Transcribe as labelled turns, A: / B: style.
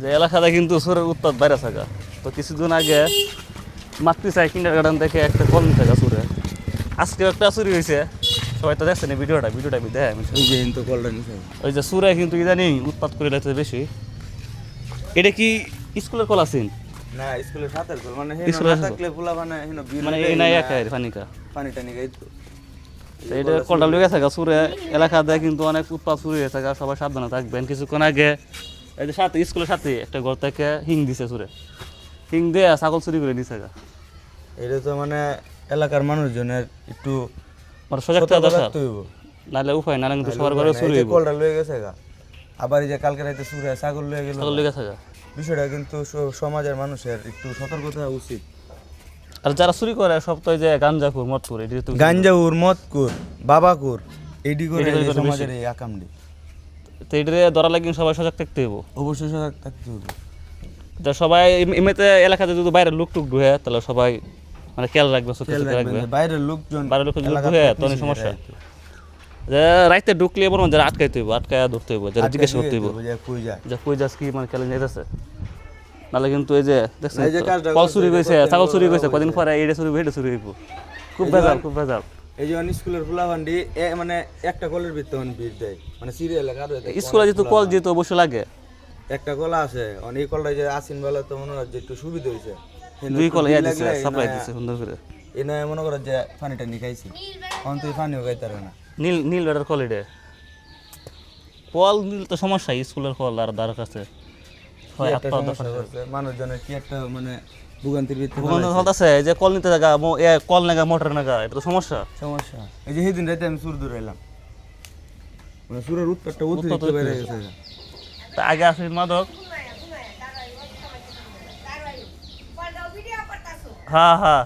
A: যে এলাকাতে কিন্তু সুরের উৎপাত বাইরে থাকা। তো কিছুদিন আগে মাতৃ চাই কিন্ডারগার্টেন থেকে একটা কল নিতে থাকা সুরে, আজকে একটা চুরি হয়েছে। সবাই তো দেখছেন ভিডিওটা আমি দেয় ওই যে সুরে কিন্তু ইদানিং উৎপাত করে লাগছে বেশি। এটা কি স্কুলের কল আছেন?
B: না, স্কুলের সাথে কল মানে
A: স্কুলের
B: না থাকলে পোলা
A: মানে এই নাই একা পানিকা
B: পানি টানি গাই তো
A: এটা কলটা লেগে থাকা সুরে এলাকাতে কিন্তু অনেক উৎপাত শুরু হয়ে থাকা। সবাই সাবধানে থাকবেন। কিছুক্ষণ আগে এই যে সাথে স্কুলের সাথে একটা ঘর থেকে হিং দিছে সুরে, হিং দিয়ে ছাগল চুরি করে নিছে।
B: এটা তো মানে এলাকার মানুষজনের একটু
A: মানে সজাগ থাকা দরকার,
B: থাকতে হইব।
A: নাহলে উপায় না, কিন্তু সবার ঘরে চুরি হইব।
B: কলটা লয়ে গেছে গা, আবার এই যে কালকে রাতে সুরে ছাগল লয়ে গেল,
A: ছাগল লেগে থাকা
B: বিষয়টা কিন্তু সমাজের মানুষের একটু সতর্ক থাকা উচিত।
A: আর যারা চুরি করে সব তো এই যে গাঞ্জাখুর মদখুর, এটি তো
B: গাঞ্জাউর মদকুর বাবাকুর এইডি করে সমাজের এই আকামডি।
A: তো এটি ধরা লাগি সবাই সজাগ থাকতে হইব,
B: অবশ্যই সজাগ থাকতে হবে।
A: তা সবাই এমনিতে এলাকাতে যদি বাইরের লোক টুক ঢুকে তাহলে সবাই মানে খেয়াল রাখবে, চোখে চোখে রাখবে।
B: বাইরের লোকজন
A: ঢুকে তখন সমস্যা। যে রাইতে ঢুকলে এবার যারা আটকাইতে হইব, আটকায় ধরতে হইব, যারা জিজ্ঞেস করতে হইব যে কই যাস কি মানে খেলে যেতেছে। নাহলে কিন্তু এই যে দেখছেন কল চুরি গেছে, ছাগল চুরি গেছে, কদিন পরে এইটা চুরি এটা চুরি হইব। খুব ভেজাল, খুব ভেজাল।
B: এই যে স্কুলের ফুলাভান্ডি মানে একটা কলের ভিতরে ভিড় দেয়, মানে সিরিয়ালে কারো
A: স্কুলে যেহেতু কল যেহেতু অবশ্যই লাগে,
B: একটা কলা আছে অনেক কলটা যে আসিন বেলা তো মনে হয় যে একটু সুবিধা হয়েছে,
A: দুই কল দিছে সাপ্লাই দিছে সুন্দর করে।
B: এনে মনে করো যে পানিটা নিকাইছি, অন তুই পানিও খাইতে পারে না।
A: নীল নীল বেটার কল এটা কল নীল তো সমস্যা। স্কুলের কল আর দ্বার কাছে
B: মানুষজনের কি একটা মানে ভোগান্তির ভিতরে
A: হতাছে যে কল নিতে থাকা, কল নাগা মোটর নাগা, এটা তো সমস্যা।
B: এই যে সেদিন রাতে আমি সুর দূরে এলাম, মানে সুরের উত্তরটা অতিরিক্ত বেড়ে গেছে।
A: তা আগে আসে মাদক, হ্যাঁ হ্যাঁ